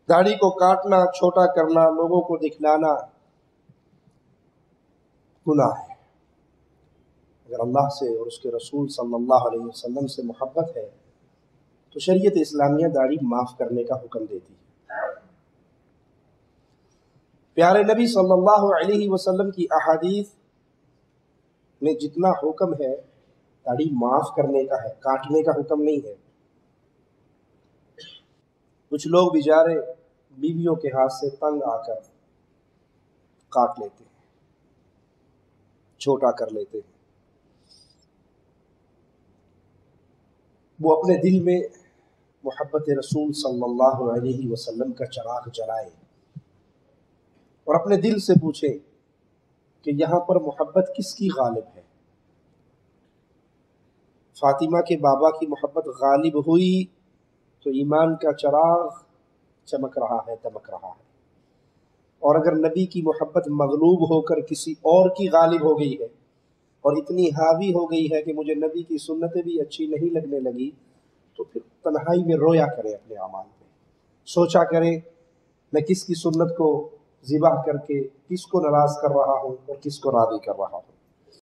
दाढ़ी को काटना, छोटा करना, लोगों को दिखलाना गुनाह है। अगर अल्लाह से और उसके रसूल सल्लल्लाहु अलैहि वसल्लम से मोहब्बत है तो शरीयत इस्लामिया दाढ़ी माफ़ करने का हुक्म देती है। प्यारे नबी सल्लल्लाहु अलैहि वसल्लम की अहादीस में जितना हुक्म है दाढ़ी माफ़ करने का है, काटने का हुक्म नहीं है। कुछ लोग बेचारे बीवियों के हाथ से तंग आकर काट लेते हैं, छोटा कर लेते हैं। वो अपने दिल में मोहब्बत रसूल सल्लल्लाहु अलैहि वसल्लम का चिराग जलाए और अपने दिल से पूछे कि यहाँ पर मोहब्बत किसकी गालिब है। फातिमा के बाबा की मोहब्बत गालिब हुई तो ईमान का चिराग चमक रहा है, दमक रहा है। और अगर नबी की मोहब्बत मगलूब होकर किसी और की गालिब हो गई है और इतनी हावी हो गई है कि मुझे नबी की सुन्नतें भी अच्छी नहीं लगने लगी, तो फिर तन्हाई में रोया करें अपने अमाल पे, सोचा करें मैं किसकी सुन्नत को ज़िबा करके किसको नाराज़ कर रहा हूँ और किसको राज़ी कर रहा हूँ।